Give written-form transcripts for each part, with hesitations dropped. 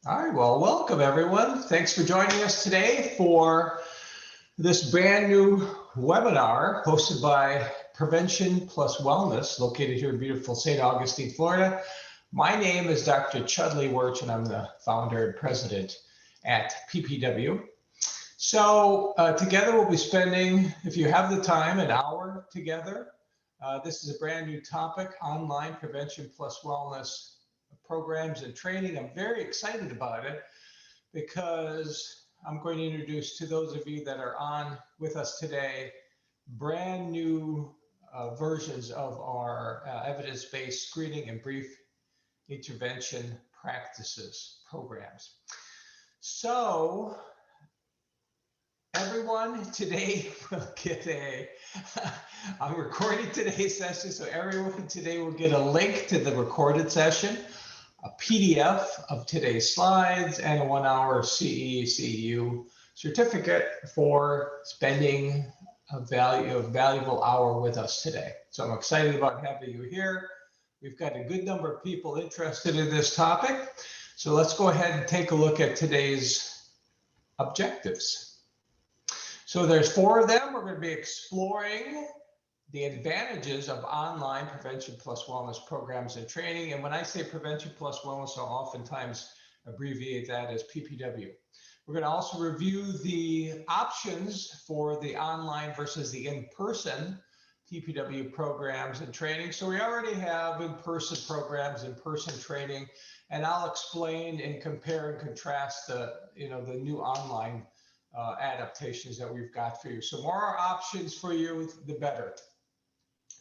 All right, well, welcome everyone. Thanks for joining us today for this brand new webinar hosted by Prevention Plus Wellness, located here in beautiful St. Augustine, Florida. My name is Dr. Chudley Wirch, and I'm the founder and president at Ppw. So together we'll be spending, if you have the time, an hour together. This is a brand new topic, online prevention plus wellness programs and training. I'm very excited about it because I'm going to introduce to those of you that are on with us today, brand new versions of our evidence-based screening and brief intervention practices programs. So everyone today will get I'm recording today's session, so everyone today will get a link to the recorded session, a PDF of today's slides, and a 1-hour CECU certificate for spending a valuable hour with us today. So I'm excited about having you here. We've got a good number of people interested in this topic. So let's go ahead and take a look at today's objectives. So there's 4 of them. We're going to be exploring the advantages of online prevention plus wellness programs and training. And when I say prevention plus wellness, I'll oftentimes abbreviate that as PPW. We're going to also review the options for the online versus the in-person PPW programs and training. So we already have in-person programs, in-person training, and I'll explain and compare and contrast the new online adaptations that we've got for you. So more options for you, the better.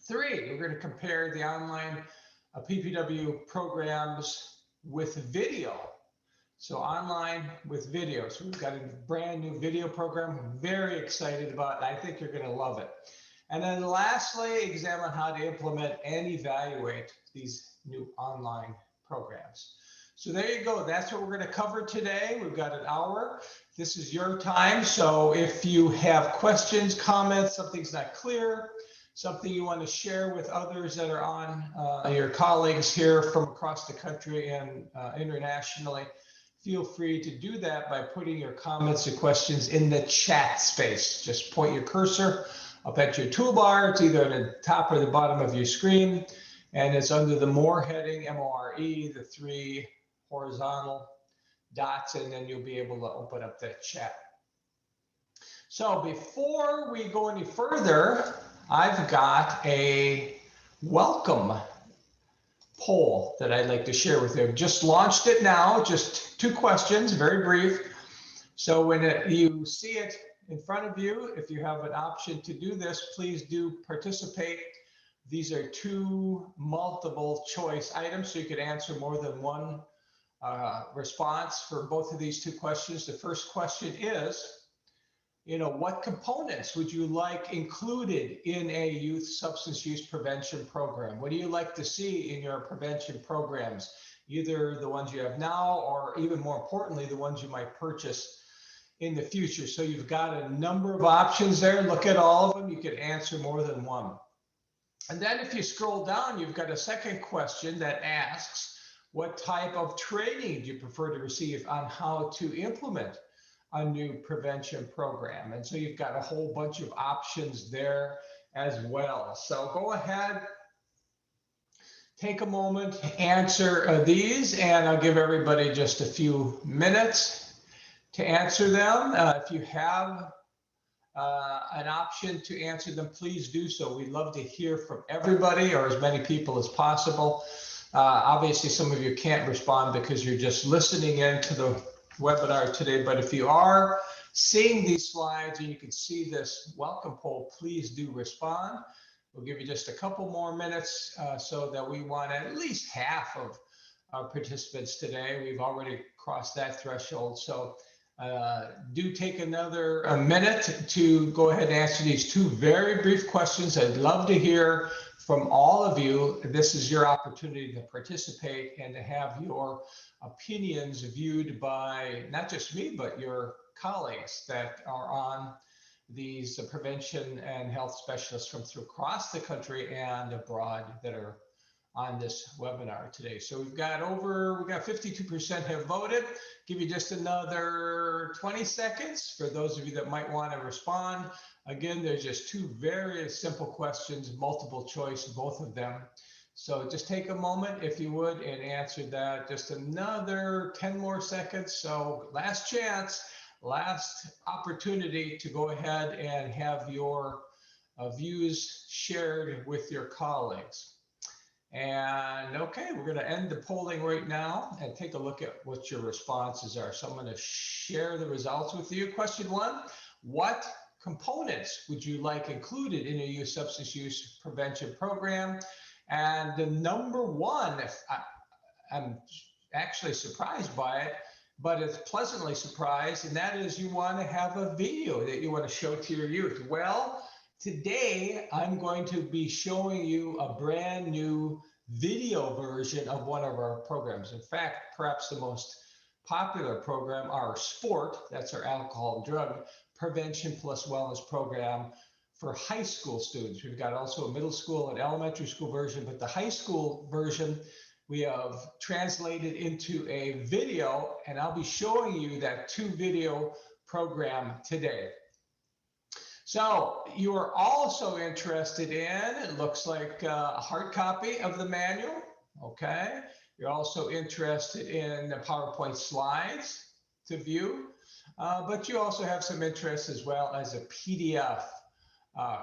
3, we're going to compare the online PPW programs with video. So online with video. So we've got a brand new video program I'm very excited about. I think you're going to love it. And then lastly, examine how to implement and evaluate these new online programs. So there you go. That's what we're going to cover today. We've got an hour. This is your time. So if you have questions, comments, something's not clear, something you want to share with others that are on, your colleagues here from across the country and internationally, feel free to do that by putting your comments or questions in the chat space. Just point your cursor up at your toolbar. It's either at the top or the bottom of your screen, and it's under the More heading, M-O-R-E, the 3 horizontal dots, and then you'll be able to open up that chat. So before we go any further, I've got a welcome poll that I'd like to share with you. Just launched it now, just 2 questions, very brief. So when you see it in front of you, if you have an option to do this, please do participate. These are 2 multiple choice items, so you could answer more than one response for both of these 2 questions. The first question is, what components would you like included in a youth substance use prevention program? What do you like to see in your prevention programs? Either the ones you have now, or even more importantly, the ones you might purchase in the future. So you've got a number of options there. Look at all of them. You could answer more than one. And then if you scroll down, you've got a second question that asks, what type of training do you prefer to receive on how to implement a new prevention program? And so you've got a whole bunch of options there as well. So go ahead, take a moment, answer these, and I'll give everybody just a few minutes to answer them. If you have an option to answer them, please do so. We'd love to hear from everybody, or as many people as possible. Obviously, some of you can't respond because you're just listening in to the webinar today, but if you are seeing these slides and you can see this welcome poll, please do respond. We'll give you just a couple more minutes so that we want at least half of our participants today. We've already crossed that threshold. So do take another minute to go ahead and answer these 2 very brief questions. I'd love to hear from all of you. This is your opportunity to participate and to have your opinions viewed by not just me, but your colleagues that are on these prevention and health specialists from across the country and abroad that are on this webinar today. So we've got 52% have voted. Give you just another 20 seconds for those of you that might want to respond. Again, there's just two very simple questions, multiple choice, both of them. So just take a moment, if you would, and answer that. Just another 10 more seconds. So last chance, last opportunity to go ahead and have your views shared with your colleagues. And okay, we're going to end the polling right now and take a look at what your responses are. So I'm going to share the results with you. Question 1, what components would you like included in a youth substance use prevention program? And the number one, I'm actually surprised by it, but it's pleasantly surprised, and that is you want to have a video that you want to show to your youth. Well, today, I'm going to be showing you a brand new video version of one of our programs. In fact, perhaps the most popular program, our SPORT, that's our alcohol and drug prevention plus wellness program for high school students. We've got also a middle school and elementary school version, but the high school version we have translated into a video, and I'll be showing you that 2-video program today. So you are also interested in, it looks like a hard copy of the manual, okay? You're also interested in the PowerPoint slides to view, but you also have some interest as well as a PDF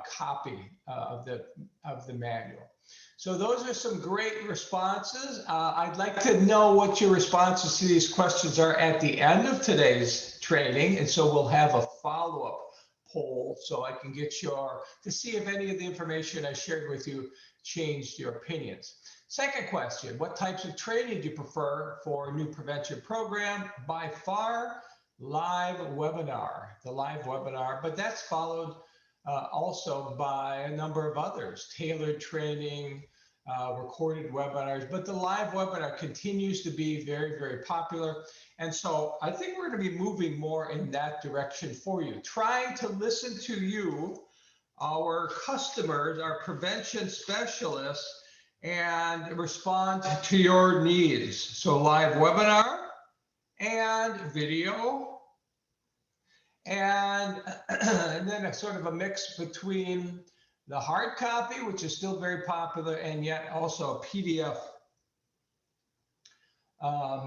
copy of the manual. So those are some great responses. I'd like to know what your responses to these questions are at the end of today's training, and so we'll have a follow-up poll so I can get to see if any of the information I shared with you changed your opinions. Second question, what types of training do you prefer for a new prevention program? By far, live webinar, the live webinar, but that's followed also by a number of others, tailored training, recorded webinars, but the live webinar continues to be very, very popular. And so I think we're going to be moving more in that direction for you, trying to listen to you, our customers, our prevention specialists, and respond to your needs. So live webinar and video, and then a sort of a mix between the hard copy, which is still very popular, and yet also a PDF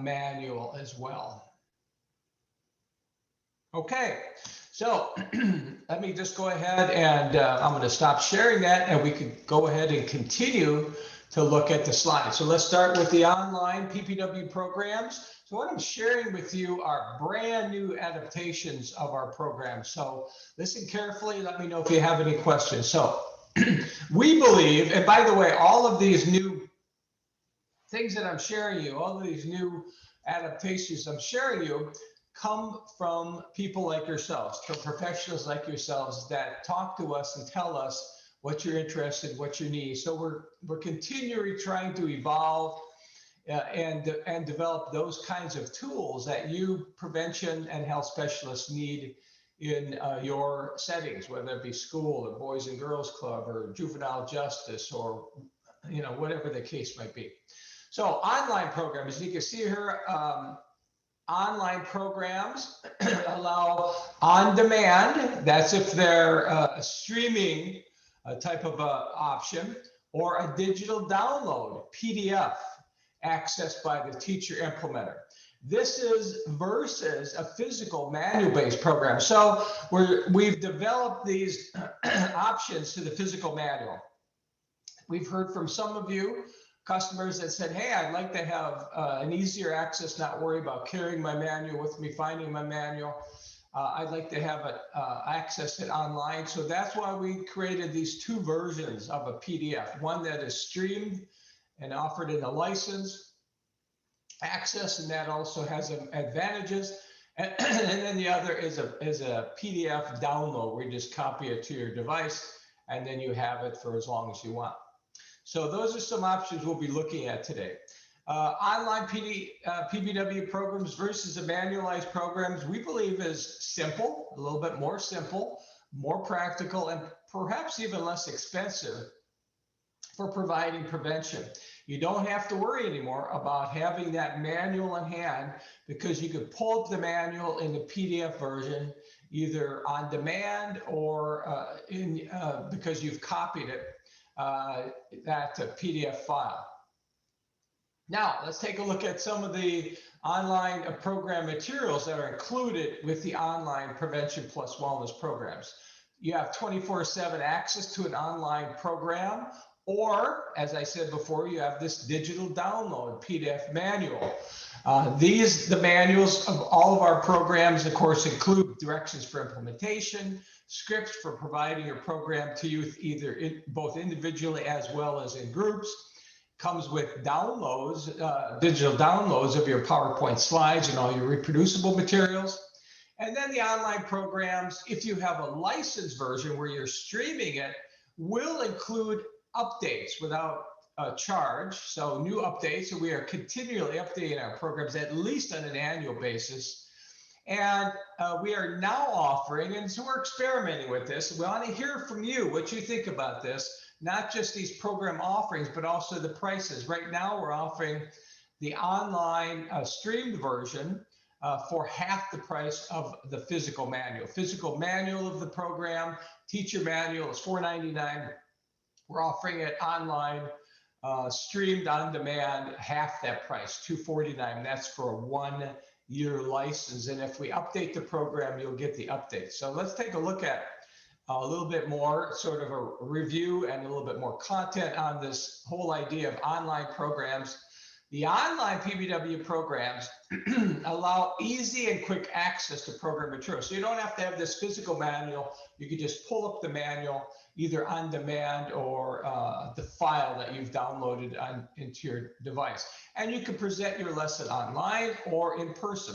manual as well. Okay, so let me just go ahead and I'm going to stop sharing that, and we could go ahead and continue to look at the slides. So let's start with the online PPW programs. So what I'm sharing with you are brand new adaptations of our program. So listen carefully, let me know if you have any questions. So we believe, and by the way, all of these new things that I'm sharing you, all of these new adaptations I'm sharing you, come from people like yourselves, from professionals like yourselves that talk to us and tell us what you're interested in, what you need. So we're continually trying to evolve and develop those kinds of tools that you prevention and health specialists need in your settings, whether it be school or Boys and Girls Club or juvenile justice or whatever the case might be. So online programs, as you can see here, online programs allow on demand. That's if they're a streaming type of option, or a digital download, PDF, accessed by the teacher implementer. This is versus a physical manual-based program. So we've developed these options to the physical manual. We've heard from some of you customers that said, hey, I'd like to have an easier access, not worry about carrying my manual with me, finding my manual. I'd like to have it access it online. So that's why we created these 2 versions of a PDF, one that is streamed and offered in a license access, and that also has advantages. And then the other is a PDF download where you just copy it to your device, and then you have it for as long as you want. So those are some options we'll be looking at today. Online PPW programs versus the manualized programs, we believe is simple, a little bit more simple, more practical, and perhaps even less expensive for providing prevention. You don't have to worry anymore about having that manual in hand, because you could pull up the manual in the PDF version, either on demand or because you've copied it, that PDF file. Now, let's take a look at some of the online program materials that are included with the online Prevention Plus Wellness programs. You have 24/7 access to an online program, or, as I said before, you have this digital download PDF manual. The manuals of all of our programs, of course, include directions for implementation, scripts for providing your program to youth, both individually as well as in groups. Comes with downloads, digital downloads of your PowerPoint slides and all your reproducible materials. And then the online programs, if you have a licensed version where you're streaming it, will include updates without charge. So new updates, so we are continually updating our programs at least on an annual basis. And we are now offering, and so we're experimenting with this. We want to hear from you what you think about this, not just these program offerings, but also the prices. Right now, we're offering the online streamed version for half the price of the physical manual. Physical manual of the program, teacher manual is $4.99. We're offering it online, streamed on demand, half that price, $2.49. That's for a 1-year license. And if we update the program, you'll get the update. So let's take a look at a little bit more, sort of a review and a little bit more content on this whole idea of online programs. The online Ppw programs allow easy and quick access to program material. So you don't have to have this physical manual. You can just pull up the manual either on demand or the file that you've downloaded into your device. And you can present your lesson online or in person.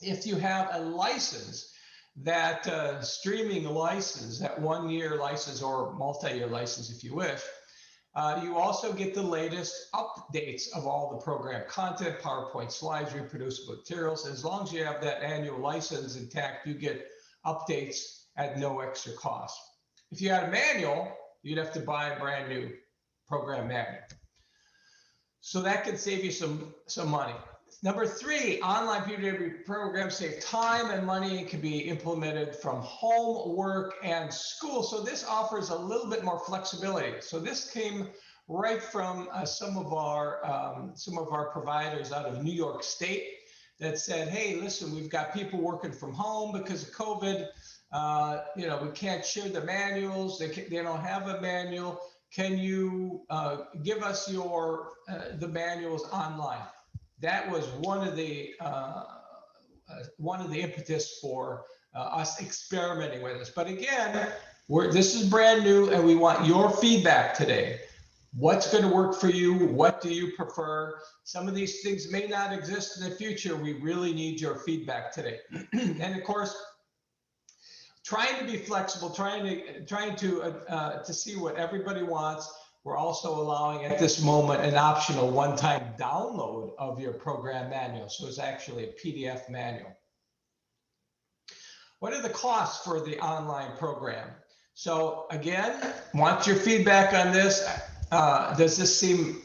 If you have a license, that streaming license, that 1-year license or multi-year license if you wish, you also get the latest updates of all the program content, PowerPoint slides, reproducible materials. As long as you have that annual license intact, you get updates at no extra cost. If you had a manual, you'd have to buy a brand new program manual. So that can save you some money. Number 3, online Ppw programs save time and money and can be implemented from home, work, and school. So this offers a little bit more flexibility. So this came right from some of our providers out of New York State that said, hey, listen, we've got people working from home because of COVID. We can't share the manuals. They don't have a manual. Can you give us the manuals online? That was one of the impetus for us experimenting with this. But again, this is brand new, and we want your feedback today. What's going to work for you? What do you prefer? Some of these things may not exist in the future. We really need your feedback today. And of course, trying to be flexible, trying to see what everybody wants. We're also allowing at this moment an optional one-time download of your program manual. So it's actually a PDF manual. What are the costs for the online program? So again, want your feedback on this. Does this seem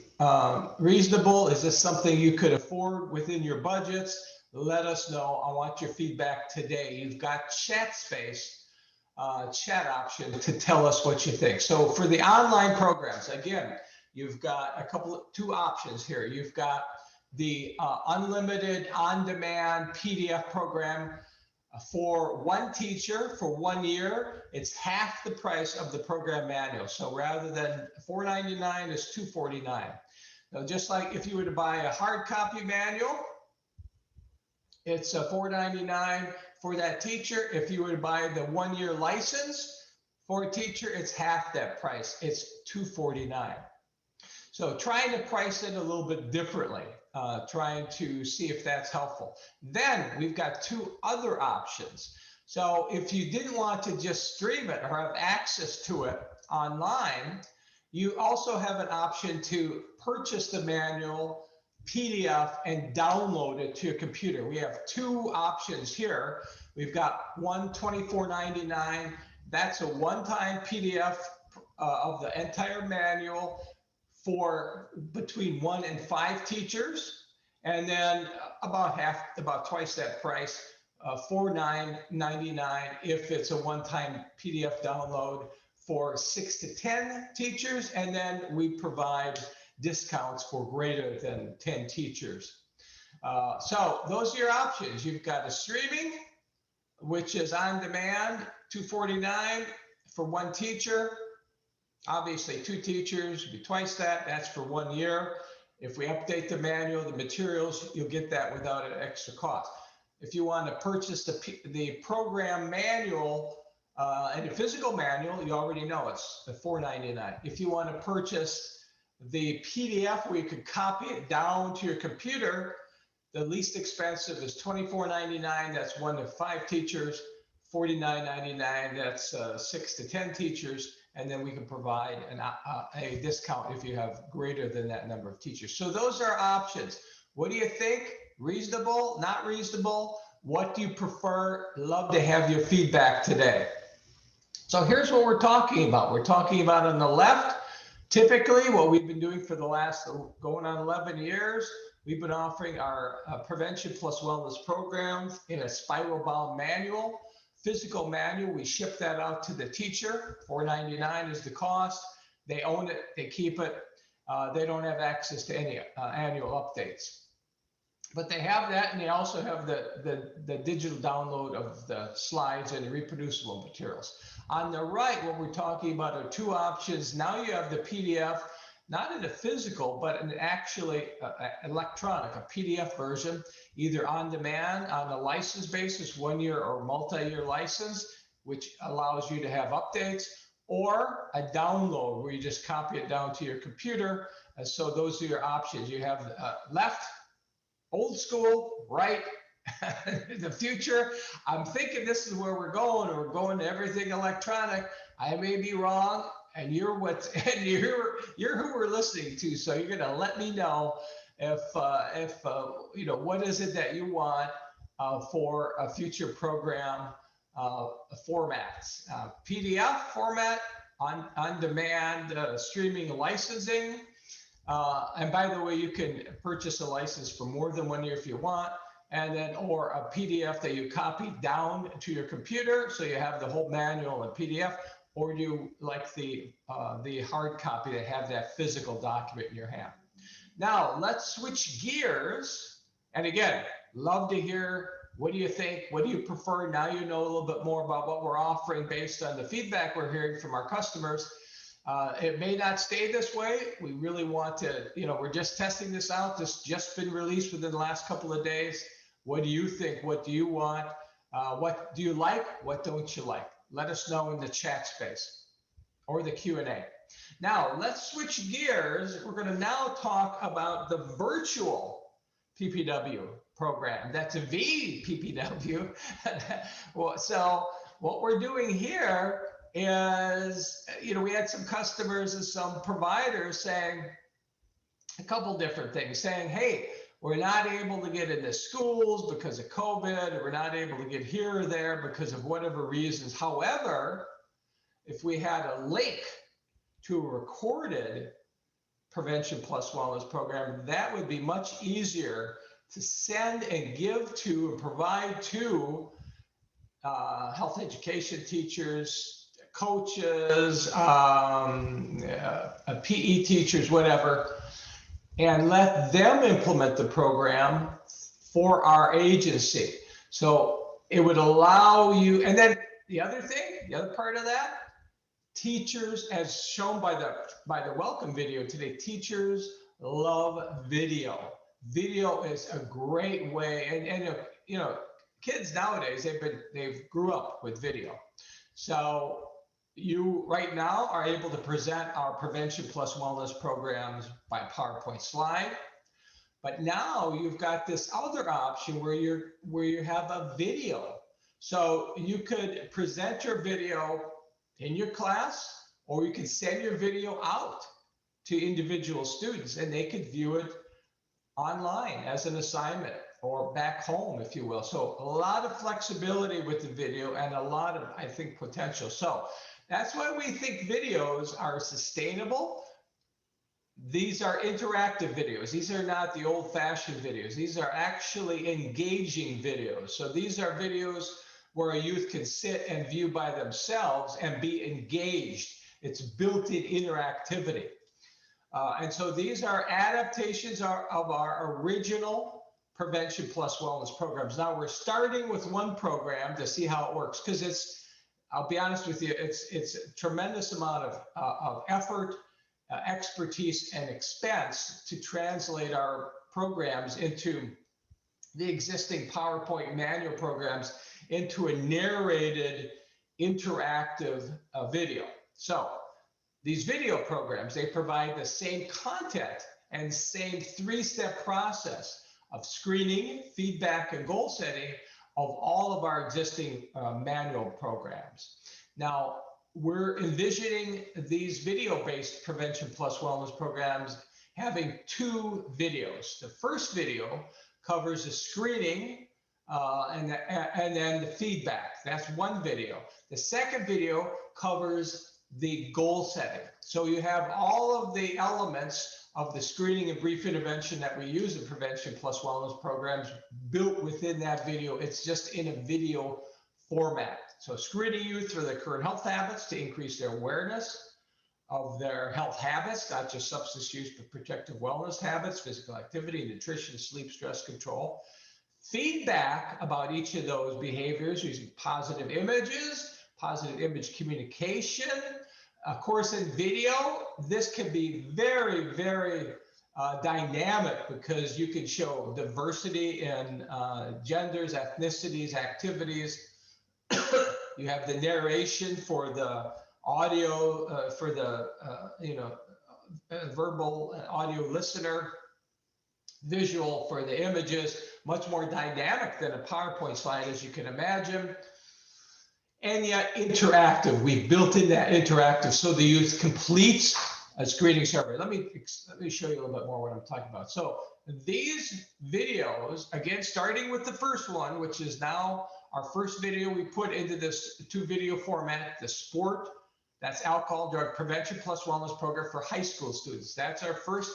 reasonable? Is this something you could afford within your budgets? Let us know. I want your feedback today. You've got chat space. Chat option to tell us what you think. So for the online programs, again, you've got two options here. You've got the unlimited on-demand PDF program for one teacher for 1 year. It's half the price of the program manual. So rather than $4.99, it's $2.49. Now, just like if you were to buy a hard copy manual, it's $4.99 for that teacher. If you were to buy the 1-year license for a teacher, it's half that price. It's $2.49. So trying to price it a little bit differently, trying to see if that's helpful. Then we've got 2 other options. So if you didn't want to just stream it or have access to it online, you also have an option to purchase the manual PDF and download it to your computer. We have 2 options here. We've got one $24.99. That's a one-time PDF of the entire manual for between 1 and 5 teachers, and then about twice that price, $49.99 if it's a one-time PDF download for 6 to 10 teachers, and then we provide discounts for greater than 10 teachers. So those are your options. You've got a streaming, which is on demand, $249 for 1 teacher. Obviously 2 teachers would be twice that. That's for 1 year. If we update the manual, the materials, you'll get that without an extra cost. If you want to purchase the program manual and the physical manual, you already know it's the $4.99. If you want to purchase the PDF where you could copy it down to your computer, the least expensive is $24.99. That's 1 to 5 teachers. $49.99. That's 6 to 10 teachers. And then we can provide a discount if you have greater than that number of teachers. So those are options. What do you think? Reasonable? Not reasonable? What do you prefer? Love to have your feedback today. So here's what we're talking about. We're talking about on the left, typically what we've been doing for the last going on 11 years, we've been offering our Prevention Plus Wellness programs in a spiral bound manual. Physical manual, we ship that out to the teacher. $4.99 is the cost. They own it, they keep it. They don't have access to any annual updates. But they have that, and they also have the digital download of the slides and the reproducible materials. On the right, what we're talking about are 2 options. Now you have the PDF, not in a physical, but in actually electronic, a PDF version, either on demand on a license basis, 1 year or multi-year license, which allows you to have updates, or a download where you just copy it down to your computer. And so those are your options. You have left, old school, right, the future. I'm thinking this is where we're going, and we're going to everything electronic. I may be wrong. And you're who we're listening to, so you're gonna let me know if you know what is it that you want for a future program formats. PDF format, on demand streaming licensing, and by the way, you can purchase a license for more than 1 year if you want, and then or a PDF that you copy down to your computer, so you have the whole manual in PDF. Or do you like the hard copy that have that physical document in your hand? Now let's switch gears. And again, love to hear, what do you think? What do you prefer? Now you know a little bit more about what we're offering based on the feedback we're hearing from our customers. It may not stay this way. We really want to, we're just testing this out. This just been released within the last couple of days. What do you think? What do you want? What do you like? What don't you like? Let us know in the chat space or the Q&A. Now, let's switch gears. We're going to now talk about the virtual PPW program. That's a VPPW. Well, so what we're doing here is, we had some customers and some providers saying a couple different things, saying, hey, we're not able to get into schools because of COVID, or we're not able to get here or there because of whatever reasons. However, if we had a link to a recorded Prevention Plus Wellness program, that would be much easier to send and give to and provide to health education teachers, coaches, PE teachers, whatever, and let them implement the program for our agency. So it would allow you, and then the other part of that, teachers, as shown by the welcome video today, teachers love video. Video is a great way, and kids nowadays, they've grew up with video. So you right now are able to present our Prevention Plus Wellness programs by PowerPoint slide, but now you've got this other option where you have a video. So you could present your video in your class, or you can send your video out to individual students and they could view it online as an assignment or back home, if you will. So a lot of flexibility with the video and a lot of, I think, potential. So that's why we think videos are sustainable. These are interactive videos. These are not the old-fashioned videos. These are actually engaging videos. So these are videos where a youth can sit and view by themselves and be engaged. It's built-in interactivity. And so these are adaptations of our original Prevention Plus Wellness programs. Now we're starting with one program to see how it works, because I'll be honest with you, it's a tremendous amount of effort, expertise, and expense to translate our programs into the existing PowerPoint manual programs into a narrated interactive video. So these video programs, they provide the same content and same three-step process of screening, feedback, and goal setting of all of our existing manual programs. Now, we're envisioning these video-based Prevention Plus Wellness programs having two videos. The first video covers the screening and then the feedback. That's one video. The second video covers the goal setting. So you have all of the elements of the screening and brief intervention that we use in Prevention Plus Wellness programs built within that video. It's just in a video format. So screening youth for their current health habits to increase their awareness of their health habits, not just substance use, but protective wellness habits, physical activity, nutrition, sleep, stress control. Feedback about each of those behaviors using positive images, positive image communication. Of course, in video, this can be very, very dynamic, because you can show diversity in genders, ethnicities, activities. You have the narration for the audio, for the verbal audio listener, visual for the images, much more dynamic than a PowerPoint slide, as you can imagine. And yet interactive. We've built in that interactive so the youth completes a screening survey. Let me show you a little bit more what I'm talking about. So these videos, again, starting with the first one, which is now our first video we put into this two video format, the sport, that's alcohol drug prevention plus wellness program for high school students. That's our first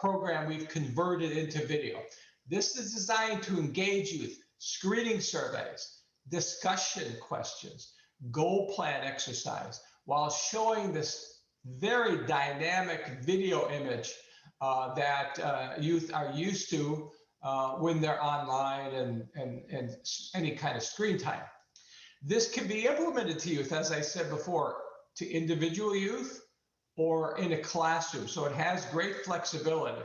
program we've converted into video. This is designed to engage youth, screening surveys, discussion questions, goal plan exercise, while showing this very dynamic video image that youth are used to when they're online and any kind of screen time. This can be implemented to youth, as I said before, to individual youth or in a classroom. So it has great flexibility.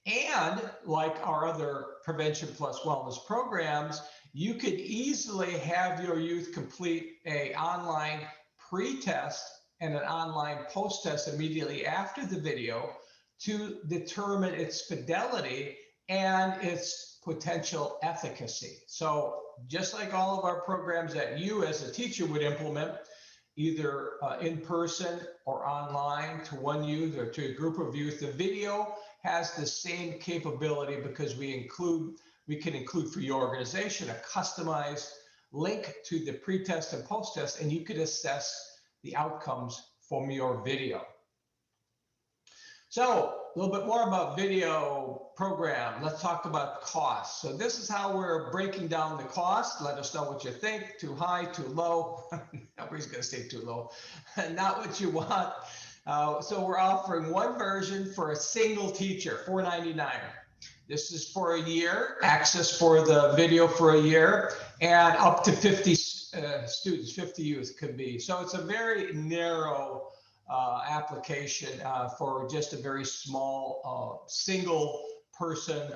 And like our other Prevention Plus Wellness programs, you could easily have your youth complete an online pre-test and an online post-test immediately after the video to determine its fidelity and its potential efficacy. So just like all of our programs that you as a teacher would implement, either in person or online to one youth or to a group of youth, the video has the same capability, because we can include for your organization a customized link to the pre-test and post-test, and you could assess the outcomes from your video. So a little bit more about video program. Let's talk about cost. So this is how we're breaking down the cost. Let us know what you think. Too high, too low. Nobody's going to say too low. Not what you want. So we're offering one version for a single teacher, $4.99. This is for a year, access for the video for a year, and up to 50 students, 50 youth could be. So it's a very narrow application for just a very small single person,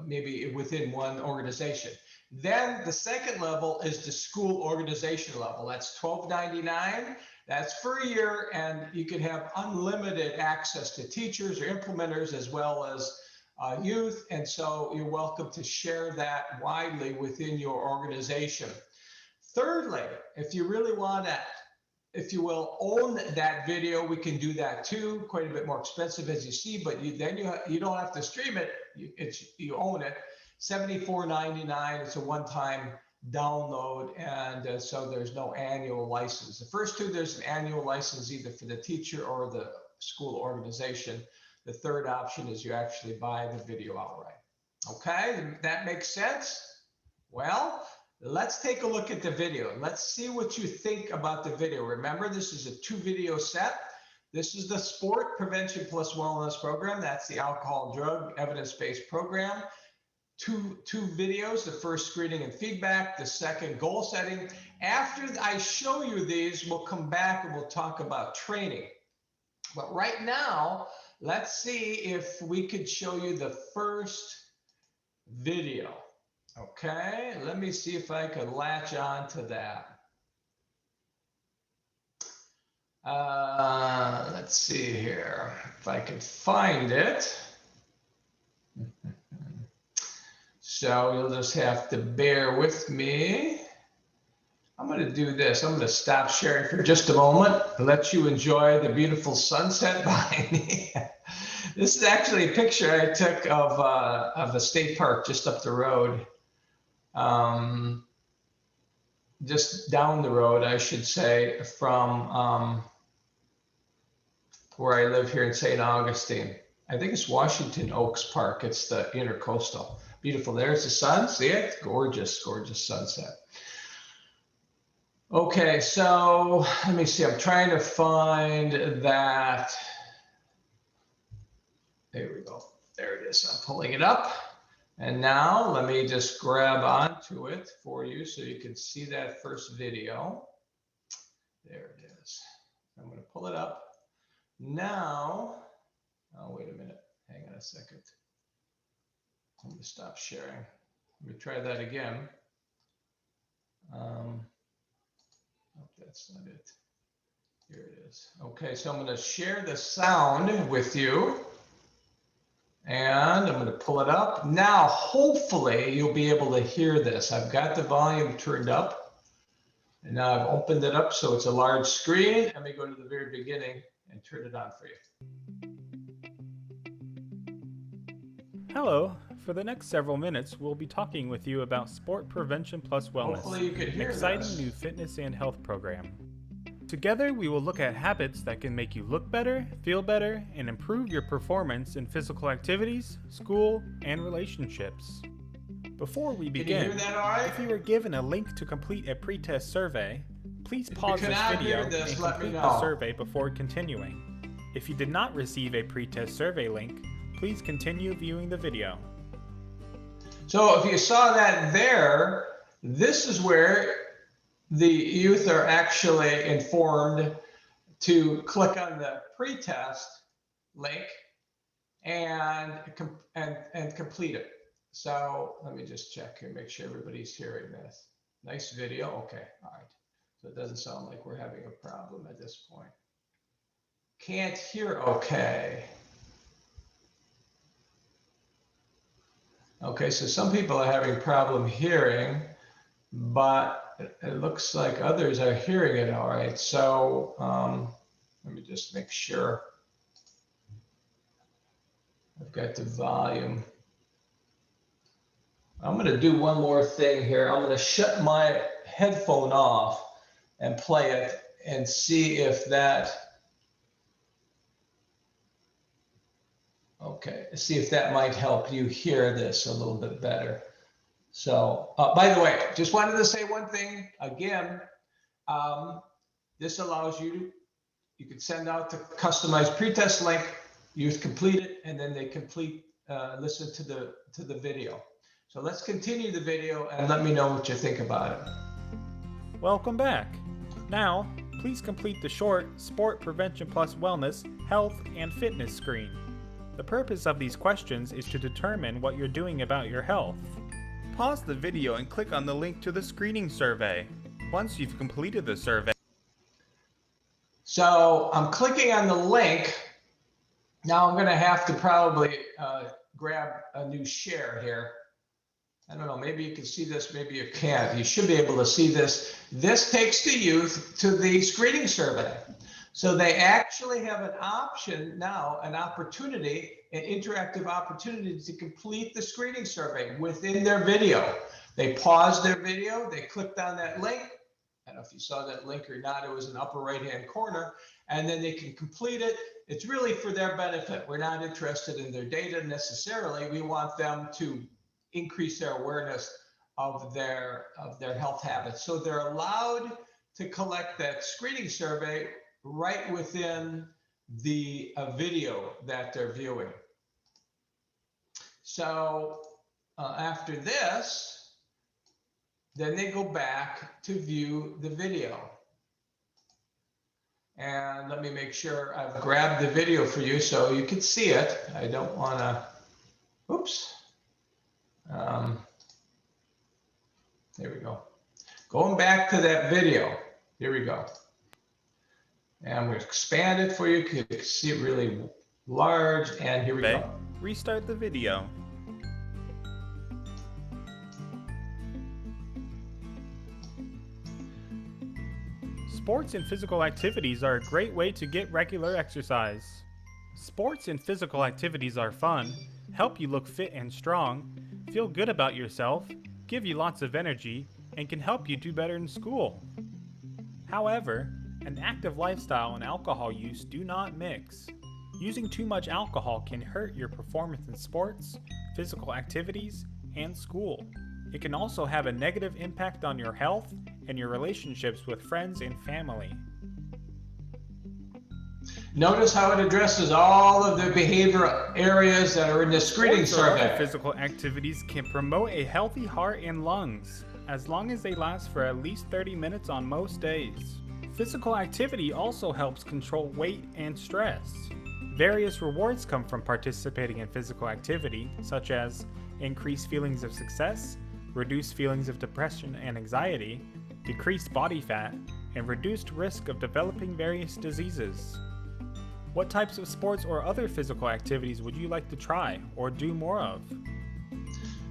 maybe within one organization. Then the second level is the school organization level. That's $12.99. That's for a year, and you can have unlimited access to teachers or implementers as well as youth. And so you're welcome to share that widely within your organization. Thirdly, if you really want to, if you will, own that video, we can do that too. Quite a bit more expensive, as you see, but then you don't have to stream it. You own it. $74.99. It's a one-time download, and so there's no annual license. The first two, there's an annual license either for the teacher or the school organization. The third option is you actually buy the video outright. Okay, that makes sense? Well, let's take a look at the video. Let's see what you think about the video. Remember, this is a 2-video set. This is the Sport Prevention Plus Wellness program. That's the alcohol and drug evidence-based program. Two videos, the first screening and feedback, the second goal setting. After I show you these, we'll come back and we'll talk about training. But right now, let's see if we could show you the first video. Okay, let me see if I can latch on to that. Let's see here, if I can find it. So you'll just have to bear with me. I'm going to do this. I'm going to stop sharing for just a moment and let you enjoy the beautiful sunset behind me. This is actually a picture I took of a state park just up the road. Just down the road, I should say, from where I live here in St. Augustine. I think it's Washington Oaks Park. It's the Intercoastal. Beautiful. There's the sun. See it? Gorgeous, gorgeous sunset. Okay, so let me see. I'm trying to find that. There we go. There it is. I'm pulling it up. And now let me just grab onto it for you so you can see that first video. There it is. I'm going to pull it up. Now, oh, wait a minute. Hang on a second. I'm going to stop sharing. Let me try that again. Oh, that's not it. Here it is. Okay, so I'm going to share the sound with you. And I'm going to pull it up. Now, hopefully, you'll be able to hear this. I've got the volume turned up. And now I've opened it up so it's a large screen. Let me go to the very beginning and turn it on for you. Hello. For the next several minutes, we'll be talking with you about Sport Prevention Plus Wellness, Hopefully you can hear an exciting this. new fitness and health program. Together, we will look at habits that can make you look better, feel better, and improve your performance in physical activities, school, and relationships. Before we begin, if you were given a link to complete a pre-test survey, please pause this video and complete the survey before continuing. If you did not receive a pre-test survey link, please continue viewing the video. So if you saw that there, this is where the youth are actually informed to click on the pre-test link and complete it. So let me just check here, make sure everybody's hearing this. Nice video. Okay. All right. So it doesn't sound like we're having a problem at this point. Can't hear. Okay. Okay, so some people are having problem hearing, but it looks like others are hearing it all right. So let me just make sure I've got the volume. I'm going to do one more thing here. I'm going to shut my headphone off and play it and see if that, okay, see if that might help you hear this a little bit better. So, by the way, just wanted to say one thing again. This allows you can send out the customized pretest link, youth complete it, and then they listen to the video. So let's continue the video and let me know what you think about it. Welcome back. Now, please complete the short Sport Prevention Plus Wellness, Health, and Fitness screen. The purpose of these questions is to determine what you're doing about your health. Pause the video and click on the link to the screening survey. Once you've completed the survey. So I'm clicking on the link. Now I'm going to have to probably grab a new share here. I don't know, maybe you can see this, maybe you can't. You should be able to see this. This takes the youth to the screening survey. So they actually have an option now, an opportunity, an interactive opportunity to complete the screening survey within their video. They paused their video, they clicked on that link. I don't know if you saw that link or not, it was in the upper right-hand corner, and then they can complete it. it's really for their benefit. We're not interested in their data necessarily. We want them to increase their awareness of their health habits. So they're allowed to collect that screening survey right within the video that they're viewing. So after this, then they go back to view the video. And let me make sure I've grabbed the video for you so you can see it. I don't want to, oops. There we go. Going back to that video. Here we go. And I'm going to expand it for you. You can see it really large. And here we go. Restart the video. Sports and physical activities are a great way to get regular exercise. Sports and physical activities are fun, help you look fit and strong, feel good about yourself, give you lots of energy, and can help you do better in school. However, an active lifestyle and alcohol use do not mix. Using too much alcohol can hurt your performance in sports, physical activities, and school. It can also have a negative impact on your health and your relationships with friends and family. Notice how it addresses all of the behavioral areas that are in the screening survey. Physical activities can promote a healthy heart and lungs, as long as they last for at least 30 minutes on most days. Physical activity also helps control weight and stress. Various rewards come from participating in physical activity, such as increased feelings of success, reduced feelings of depression and anxiety, decreased body fat, and reduced risk of developing various diseases. What types of sports or other physical activities would you like to try or do more of?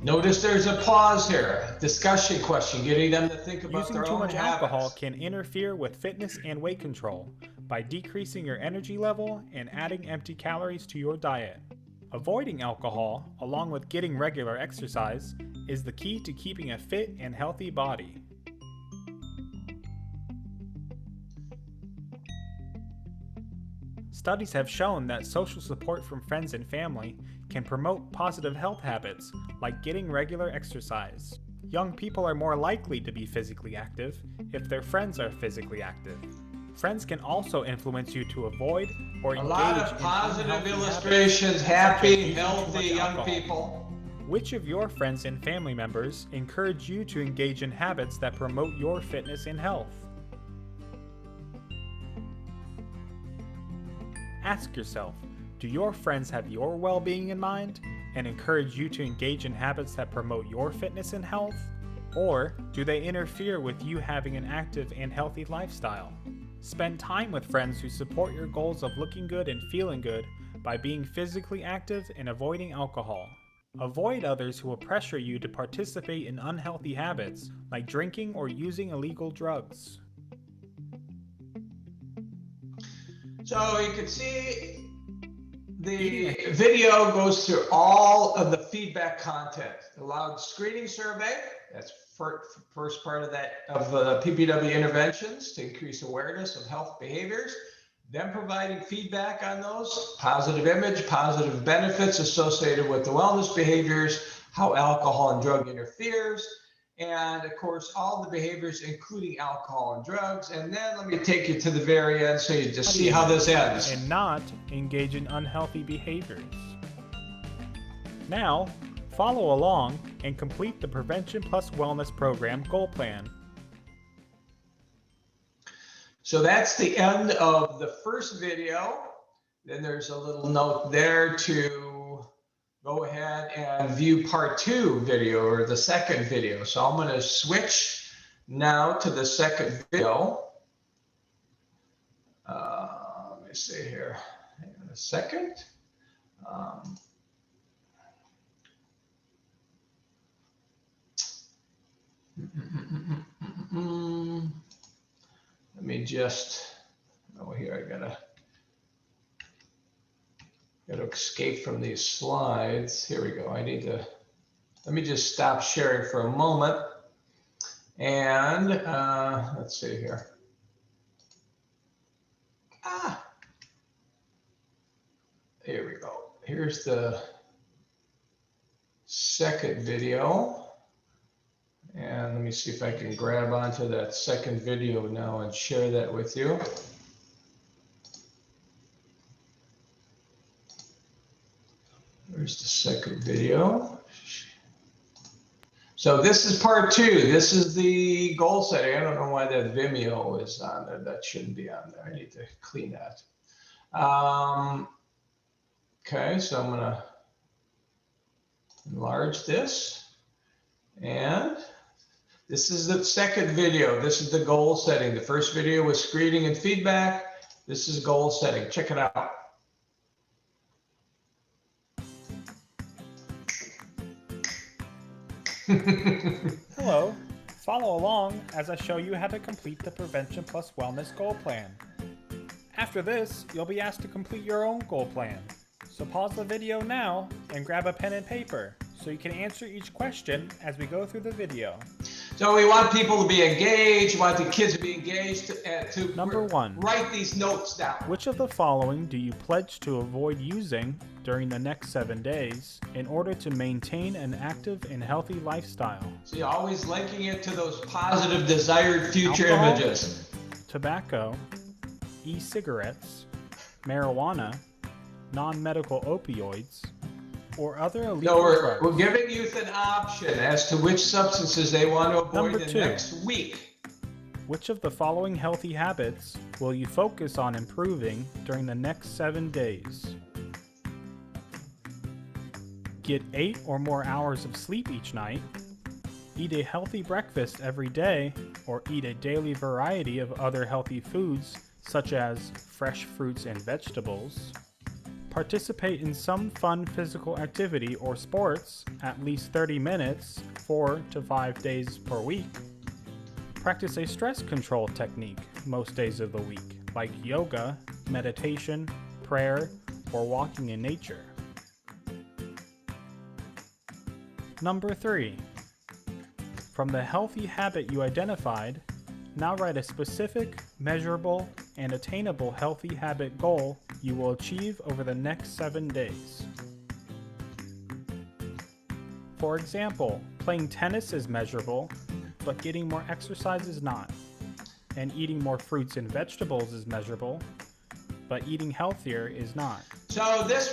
Notice there's a pause here, discussion question, getting them to think about Using their too own much habits. alcohol can interfere with fitness and weight control by decreasing your energy level and adding empty calories to your diet. Avoiding alcohol, along with getting regular exercise, is the key to keeping a fit and healthy body. Studies have shown that social support from friends and family can promote positive health habits, like getting regular exercise. Young people are more likely to be physically active if their friends are physically active. Friends can also influence you to avoid or engage in a lot of positive illustrations, happy, healthy young people. Which of your friends and family members encourage you to engage in habits that promote your fitness and health? Ask yourself, do your friends have your well-being in mind and encourage you to engage in habits that promote your fitness and health? Or do they interfere with you having an active and healthy lifestyle? Spend time with friends who support your goals of looking good and feeling good by being physically active and avoiding alcohol. Avoid others who will pressure you to participate in unhealthy habits like drinking or using illegal drugs. So you can see the video goes through all of the feedback content. Allowed screening survey, that's first part of that, of PPW interventions to increase awareness of health behaviors. Then providing feedback on those, positive image, positive benefits associated with the wellness behaviors, how alcohol and drug interferes, and of course, all the behaviors, including alcohol and drugs. And then let me take you to the very end so you just see how this ends. And not engage in unhealthy behaviors. Now, follow along and complete the Prevention Plus Wellness Program Goal Plan. So that's the end of the first video. Then there's a little note there to go ahead and view part 2 video, or the second video. So I'm going to switch now to the second video. Let me see here. Hang on a second. Let me just, here I gotta escape from these slides. Here we go. Let me just stop sharing for a moment. And let's see here. here's the second video. And let me see if I can grab onto that second video now and share that with you. There's the second video. So this is part 2. This is the goal setting. I don't know why that Vimeo is on there. That shouldn't be on there. I need to clean that. Okay, so I'm gonna enlarge this. And this is the second video. This is the goal setting. The first video was screening and feedback. This is goal setting. Check it out. Hello, follow along as I show you how to complete the Prevention Plus Wellness Goal Plan. After this, you'll be asked to complete your own goal plan. So pause the video now and grab a pen and paper so you can answer each question as we go through the video. So we want people to be engaged, we want the kids to be engaged, to Number 1. Write these notes down. Which of the following do you pledge to avoid using during the next 7 days in order to maintain an active and healthy lifestyle? So you're always linking it to those positive desired future Alcohol, images. Tobacco, e-cigarettes, marijuana, non-medical opioids, or other illegal So drugs. we're giving youth an option as to which substances they want to avoid Number the 2. next week. Which of the following healthy habits will you focus on improving during the next 7 days? Get 8 or more hours of sleep each night, eat a healthy breakfast every day, or eat a daily variety of other healthy foods such as fresh fruits and vegetables. Participate in some fun physical activity or sports at least 30 minutes, 4 to 5 days per week. Practice a stress control technique most days of the week, like yoga, meditation, prayer, or walking in nature. Number 3. From the healthy habit you identified, now write a specific, measurable, and attainable healthy habit goal you will achieve over the next 7 days. For example, playing tennis is measurable, but getting more exercise is not. And eating more fruits and vegetables is measurable, but eating healthier is not. So this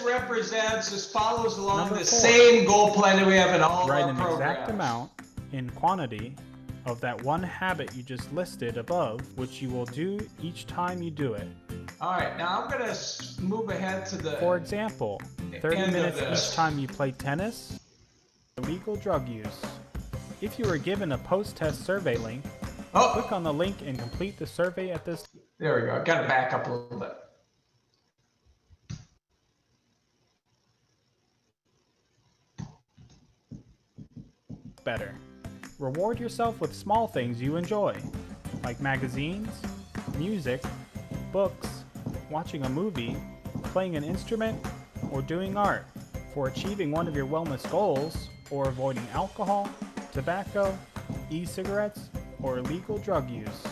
follows along Number the 4. same goal plan that we have in all of Write our an programs. exact amount in quantity of that one habit you just listed above, which you will do each time you do it. All right, now I'm going to move ahead to the For example, 30 end of minutes this. each time you play tennis. Illegal drug use. If you were given a post-test survey link, click on the link and complete the survey at this. There we go. Got to back up a little bit. Better. Reward yourself with small things you enjoy, like magazines, music, books, watching a movie, playing an instrument, or doing art. For achieving one of your wellness goals, or avoiding alcohol, tobacco, e-cigarettes, or illegal drug use.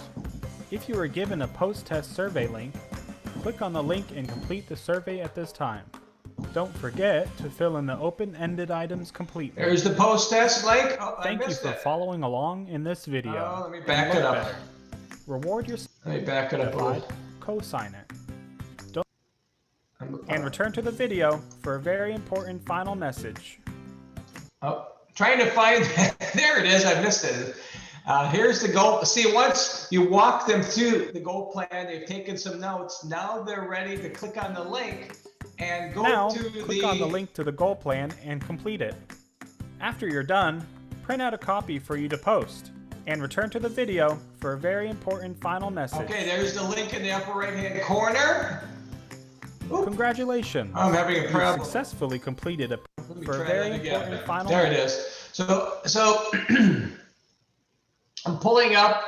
If you were given a post-test survey link, click on the link and complete the survey at this time. Don't forget to fill in the open-ended items completely. There's the post-test link. Oh, Thank you for following along in this video. Oh, let me back it up. Reward yourself. Let me back it up a little. Co-sign it. And return to the video for a very important final message. Oh, trying to find there it is. I missed it. Here's the goal. See, once you walk them through the goal plan, they've taken some notes. Now they're ready to click on the link and go click on the link to the goal plan and complete it. After you're done, print out a copy for you to post and return to the video for a very important final message. Okay, there's the link in the upper right-hand corner. Oop. Congratulations. I'm having a problem. You successfully completed a For a very important final There it message. is. So I'm pulling up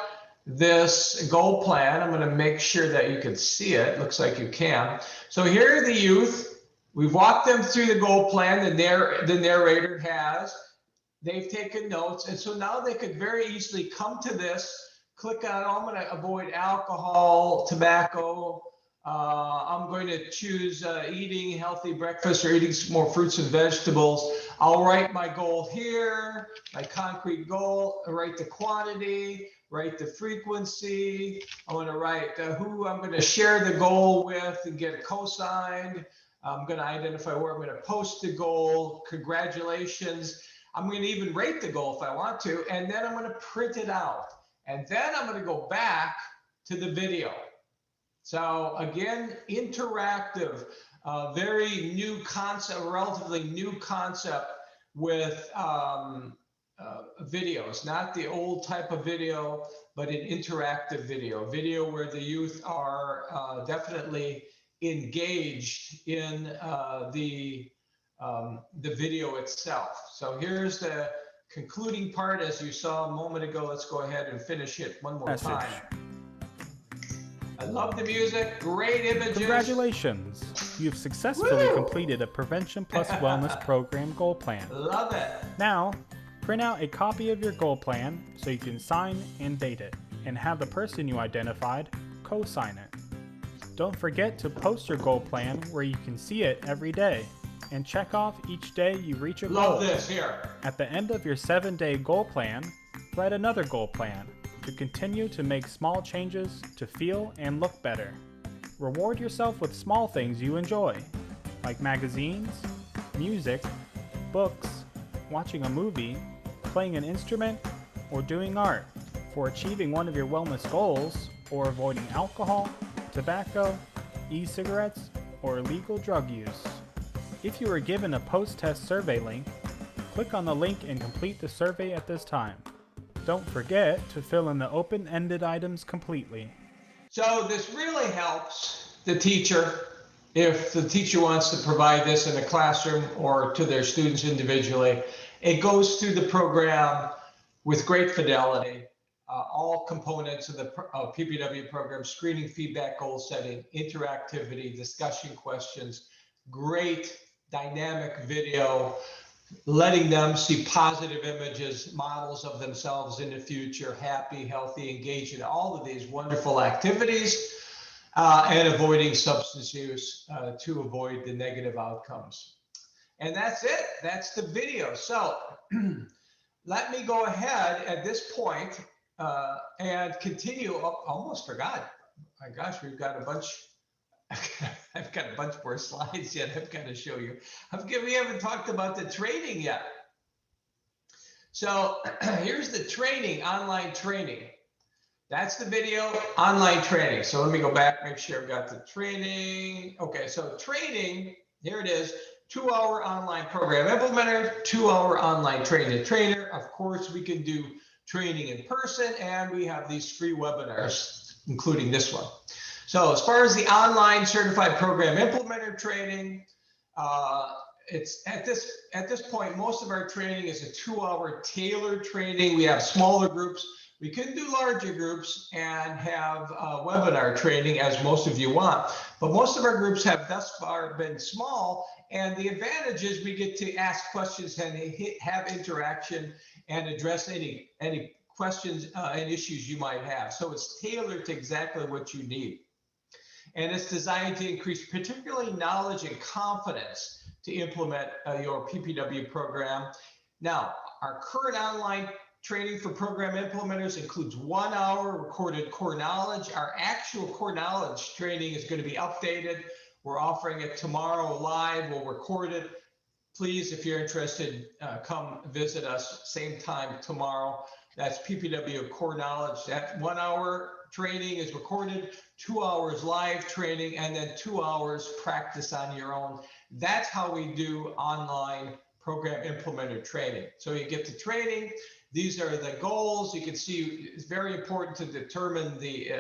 this goal plan. I'm going to make sure that you can see it. Looks like you can. So here are the youth. We've walked them through the goal plan. The narrator has. They've taken notes. And so now they could very easily come to this, click on, oh, I'm going to avoid alcohol, tobacco, I'm going to choose eating healthy breakfast or eating some more fruits and vegetables. I'll write my goal here, my concrete goal, write the quantity, write the frequency. I want to write who I'm going to share the goal with and get it co-signed. I'm going to identify where I'm going to post the goal. Congratulations. I'm going to even rate the goal if I want to, and then I'm going to print it out. And then I'm going to go back to the video. So again, interactive, very new concept, relatively new concept with videos, not the old type of video, but an interactive video where the youth are definitely engaged in the video itself. So here's the concluding part, as you saw a moment ago. Let's go ahead and finish it one more time. I love the music, great images. Congratulations! You've successfully completed a Prevention Plus Wellness Program goal plan. Love it. Now, print out a copy of your goal plan so you can sign and date it, and have the person you identified co-sign it. Don't forget to post your goal plan where you can see it every day, and check off each day you reach a goal. Love this here. At the end of your 7-day goal plan, write another goal plan to continue to make small changes to feel and look better. Reward yourself with small things you enjoy, like magazines, music, books, watching a movie, playing an instrument, or doing art for achieving one of your wellness goals or avoiding alcohol, tobacco, e-cigarettes, or illegal drug use. If you are given a post-test survey link, click on the link and complete the survey at this time. Don't forget to fill in the open-ended items completely. So this really helps the teacher if the teacher wants to provide this in a classroom or to their students individually. It goes through the program with great fidelity, all components of the PPW program: screening, feedback, goal setting, interactivity, discussion questions, great dynamic video, letting them see positive images, models of themselves in the future, happy, healthy, engaged in all of these wonderful activities, and avoiding substance use to avoid the negative outcomes. And that's it. That's the video. So let me go ahead at this point and continue. Oh, almost forgot. My gosh, we've got a bunch. I've got a bunch more slides yet. I've got to show you. We haven't talked about the training yet. So here's the training, online training. That's the video, online training. So let me go back, make sure I've got the training. Okay, so training, here it is, 2-hour online program implementer, 2-hour online training trainer. Of course, we can do training in person, and we have these free webinars, including this one. So as far as the online certified program implementer training, it's at this point, most of our training is a 2-hour tailored training. We have smaller groups. We can do larger groups and have webinar training, as most of you want. But most of our groups have thus far been small, and the advantage is we get to ask questions and have interaction and address any questions and issues you might have. So it's tailored to exactly what you need. And it's designed to increase particularly knowledge and confidence to implement your PPW program. Now, our current online training for program implementers includes 1 hour recorded core knowledge. Our actual core knowledge training is going to be updated. We're offering it tomorrow live. We'll record it. Please, if you're interested, come visit us same time tomorrow. That's PPW core knowledge. That 1 hour training is recorded, 2 hours live training, and then 2 hours practice on your own. That's how we do online program implementer training. So you get the training. These are the goals. You can see it's very important to determine the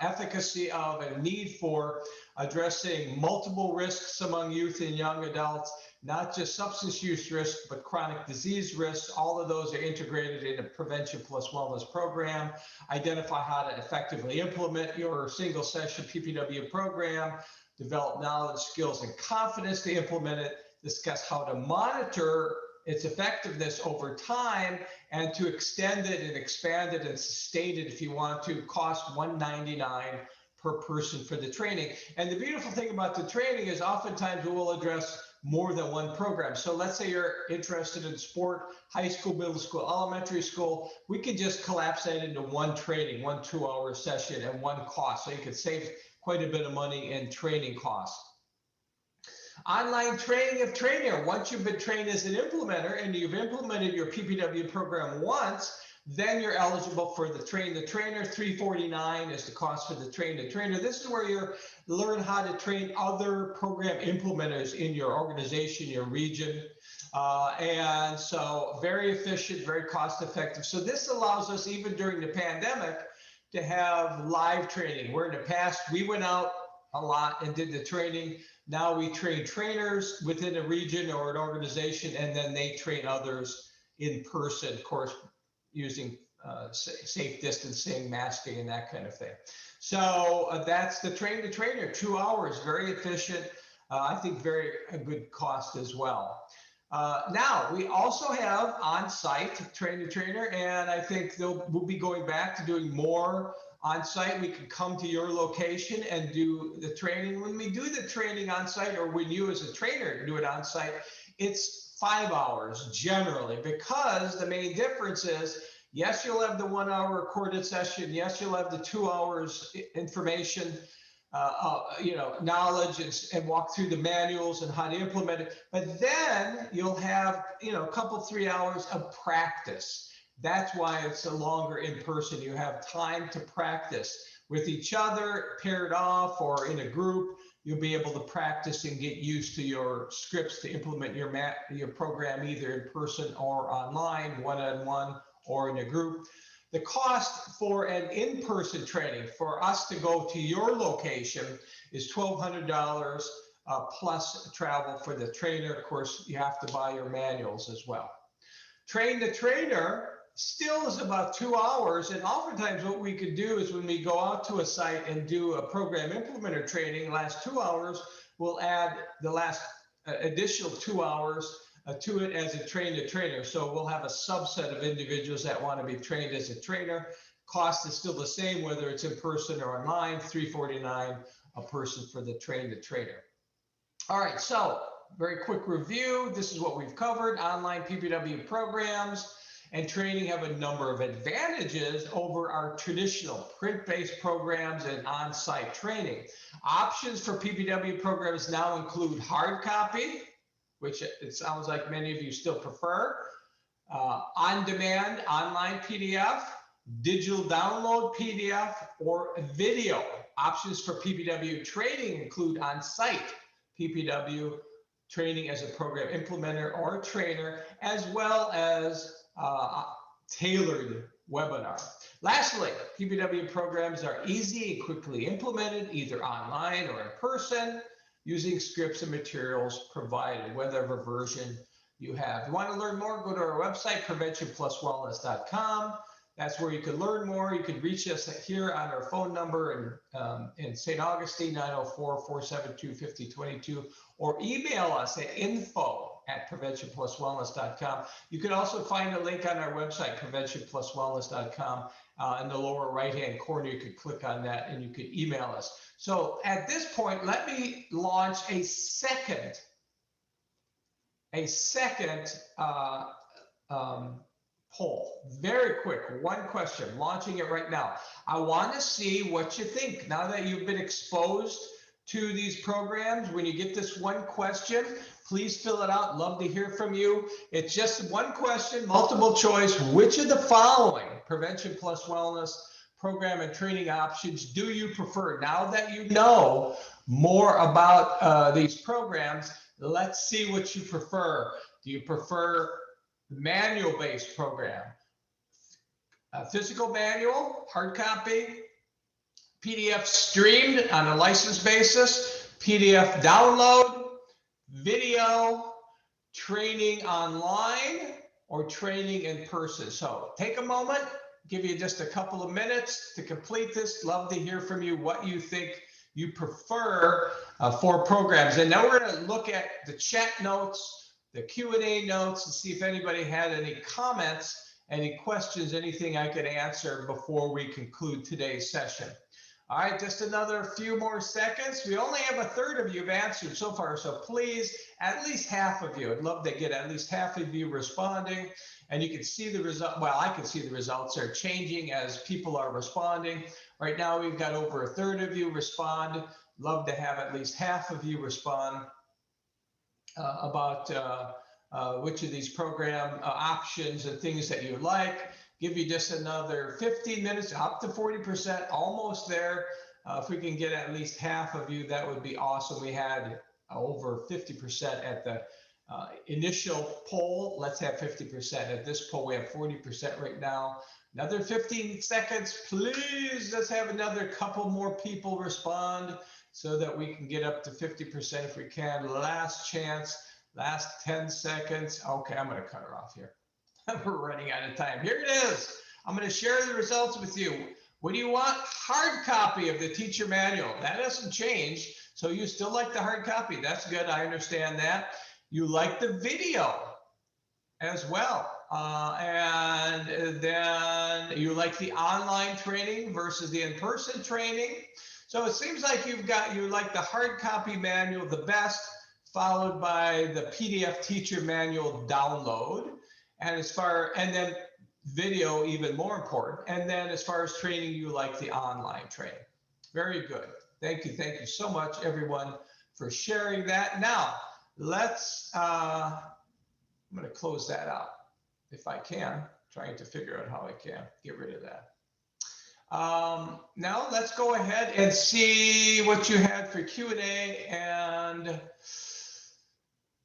efficacy of and need for addressing multiple risks among youth and young adults, not just substance use risk, but chronic disease risks. All of those are integrated in a Prevention Plus Wellness program. Identify how to effectively implement your single session PPW program, develop knowledge, skills, and confidence to implement it, discuss how to monitor its effectiveness over time, and to extend it and expand it and sustain it if you want to. Cost $199 per person for the training. And the beautiful thing about the training is oftentimes we will address more than one program. So let's say you're interested in sport, high school, middle school, elementary school, we can just collapse that into one training, 1 2-hour session and one cost. So you could save quite a bit of money in training costs. Online training of trainer. Once you've been trained as an implementer and you've implemented your PPW program once, then you're eligible for the train the trainer. $349 is the cost for the train the trainer. This is where you learn how to train other program implementers in your organization, your region. And so very efficient, very cost effective. So this allows us, even during the pandemic, to have live training, where in the past we went out a lot and did the training. Now we train trainers within a region or an organization, and then they train others in person, of course, using safe distancing, masking, and that kind of thing. So that's the train the trainer, 2 hours, very efficient. I think very a good cost as well. Now we also have on-site train the trainer, and I think we'll be going back to doing more on-site. We can come to your location and do the training. When we do the training on-site, or when you as a trainer do it on-site, it's 5 hours generally, because the main difference is, yes, you'll have the 1 hour recorded session. Yes, you'll have the 2 hours information, knowledge and walk through the manuals and how to implement it. But then you'll have, a couple, 3 hours of practice. That's why it's a longer in person. You have time to practice with each other, paired off or in a group. You'll be able to practice and get used to your scripts to implement your program either in person or online, one-on-one or in a group. The cost for an in-person training for us to go to your location is $1,200 plus travel for the trainer. Of course, you have to buy your manuals as well. Train the trainer still is about 2 hours, and oftentimes what we could do is when we go out to a site and do a program implementer training, last 2 hours, we'll add the last additional 2 hours to it as a train the trainer. So we'll have a subset of individuals that want to be trained as a trainer. Cost is still the same, whether it's in person or online, $349 a person for the train the trainer. All right, so very quick review. This is what we've covered. Online PPW programs and training have a number of advantages over our traditional print-based programs and on-site training. Options for PPW programs now include hard copy, which it sounds like many of you still prefer, on-demand online PDF, digital download PDF, or video. Options for PPW training include on-site PPW training as a program implementer or trainer, as well as tailored webinar. Lastly, PPW programs are easy and quickly implemented, either online or in person, using scripts and materials provided, whatever version you have. If you want to learn more, go to our website, preventionpluswellness.com. That's where you can learn more. You can reach us here on our phone number in St. Augustine, 904-472-5022, or email us at info@preventionpluswellness.com. You can also find a link on our website, preventionpluswellness.com. In the lower right-hand corner, you could click on that and you could email us. So at this point, let me launch a second poll. Very quick, one question, launching it right now. I want to see what you think. Now that you've been exposed to these programs, when you get this one question, please fill it out. Love to hear from you. It's just one question, multiple choice. Which of the following Prevention Plus Wellness program and training options do you prefer? Now that you know more about these programs, let's see what you prefer. Do you prefer manual-based program, physical manual, hard copy, PDF streamed on a license basis, PDF download, video, training online, or training in person? So take a moment, give you just a couple of minutes to complete this. Love to hear from you what you think you prefer for programs. And now we're going to look at the chat notes, the Q&A notes, and see if anybody had any comments, any questions, anything I could answer before we conclude today's session. All right, just another few more seconds. We only have a third of you have answered so far, so please, at least half of you. I'd love to get at least half of you responding. And you can see the result. Well, I can see the results are changing as people are responding. Right now, we've got over a third of you respond. Love to have at least half of you respond about which of these program options and things that you like. Give you just another 15 minutes, up to 40%, almost there. If we can get at least half of you, that would be awesome. We had over 50% at the initial poll. Let's have 50%. At this poll, we have 40% right now. Another 15 seconds, please. Let's have another couple more people respond so that we can get up to 50% if we can. Last chance, last 10 seconds. Okay, I'm going to cut her off here. We're running out of time. Here it is. I'm going to share the results with you. What do you want? Hard copy of the teacher manual. That doesn't change. So you still like the hard copy. That's good. I understand that. You like the video as well. And then you like the online training versus the in-person training. So it seems like you like the hard copy manual the best, followed by the PDF teacher manual download. And then video, even more important. And then as far as training, you like the online training. Very good. Thank you. Thank you so much, everyone, for sharing that. Now, I'm going to close that out if I can, trying to figure out how I can get rid of that. Now let's go ahead and see what you had for Q&A. And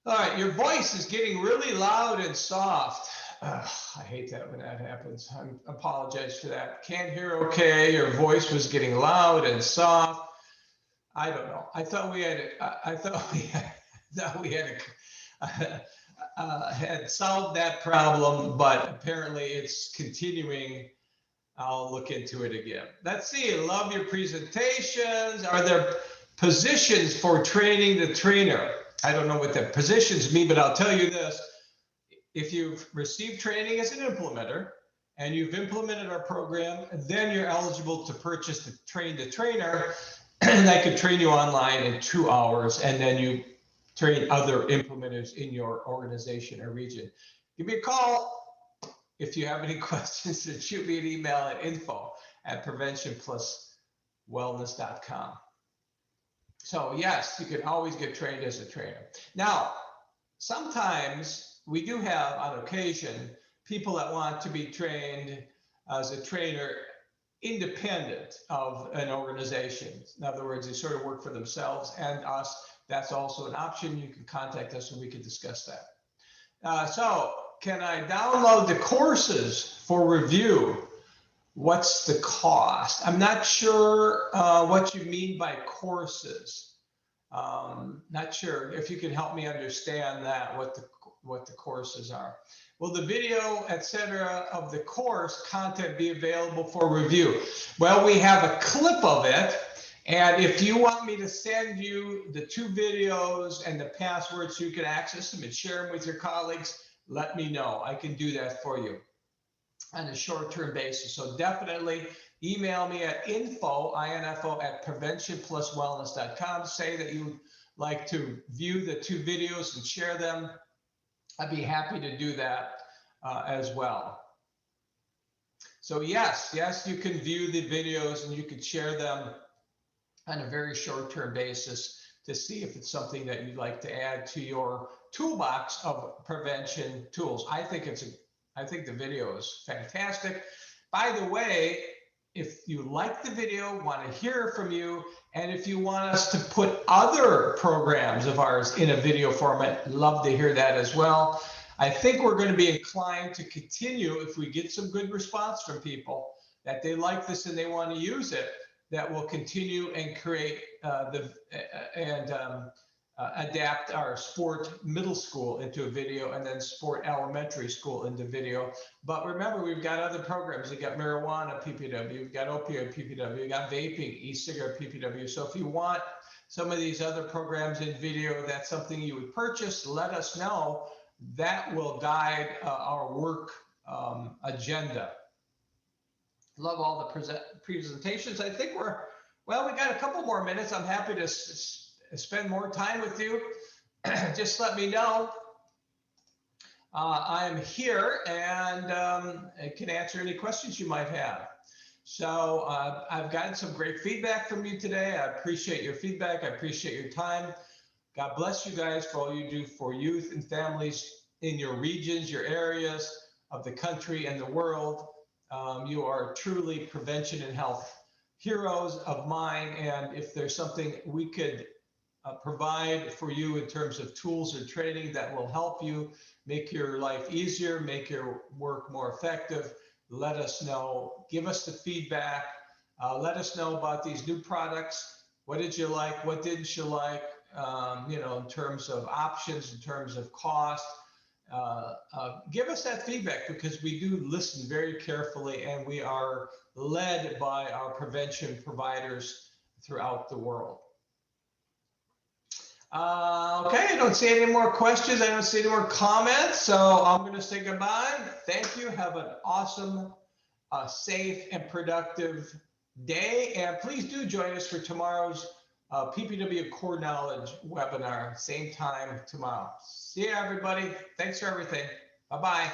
all right, your voice is getting really loud and soft. I hate that when that happens. I apologize for that. Can't hear okay. Your voice was getting loud and soft. I don't know. I thought we had solved that problem, but apparently it's continuing. I'll look into it again. Let's see. Love your presentations. Are there positions for training the trainer? I don't know what the positions mean, but I'll tell you this. If you've received training as an implementer and you've implemented our program, then you're eligible to purchase the train the trainer, and that could train you online in 2 hours, and then you train other implementers in your organization or region. Give me a call if you have any questions, and shoot me an email at info@preventionpluswellness.com. So yes, you can always get trained as a trainer. Now, sometimes we do have, on occasion, people that want to be trained as a trainer independent of an organization. In other words, they sort of work for themselves and us. That's also an option. You can contact us and we can discuss that. So can I download the courses for review? What's the cost? I'm not sure what you mean by courses. Not sure if you could help me understand that, what the courses are. Will the video, etc., of the course content be available for review? Well, we have a clip of it. And if you want me to send you the 2 videos and the passwords so you can access them and share them with your colleagues, let me know. I can do that for you on a short-term basis. So definitely email me at info@preventionpluswellness.com. Say that you'd like to view the 2 videos and share them. I'd be happy to do that as well. So yes, you can view the videos and you can share them on a very short-term basis to see if it's something that you'd like to add to your toolbox of prevention tools. I think the video is fantastic. By the way, if you like the video, want to hear from you, and if you want us to put other programs of ours in a video format, love to hear that as well. I think we're going to be inclined to continue if we get some good response from people that they like this and they want to use it, that will continue and create adapt our sport middle school into a video, and then sport elementary school into video. But remember, we've got other programs. We've got marijuana PPW, we've got opioid PPW, we've got vaping, e-cigarette PPW. So if you want some of these other programs in video, that's something you would purchase, let us know. That will guide our work agenda. Love all the presentations. I think we're Well, we got a couple more minutes. I'm happy to spend more time with you. Just let me know. I'm here and I can answer any questions you might have. So I've gotten some great feedback from you today. I appreciate your feedback. I appreciate your time. God bless you guys for all you do for youth and families in your regions, your areas of the country and the world. You are truly prevention and health heroes of mine. And if there's something we could provide for you in terms of tools or training that will help you make your life easier, make your work more effective, let us know. Give us the feedback. Let us know about these new products. What did you like? What didn't you like? In terms of options, in terms of cost. Give us that feedback because we do listen very carefully and we are led by our prevention providers throughout the world. Okay, I don't see any more questions. I don't see any more comments. So I'm going to say goodbye. Thank you. Have an awesome, safe, and productive day. And please do join us for tomorrow's PPW Core Knowledge webinar, same time tomorrow. See you, everybody. Thanks for everything. Bye-bye.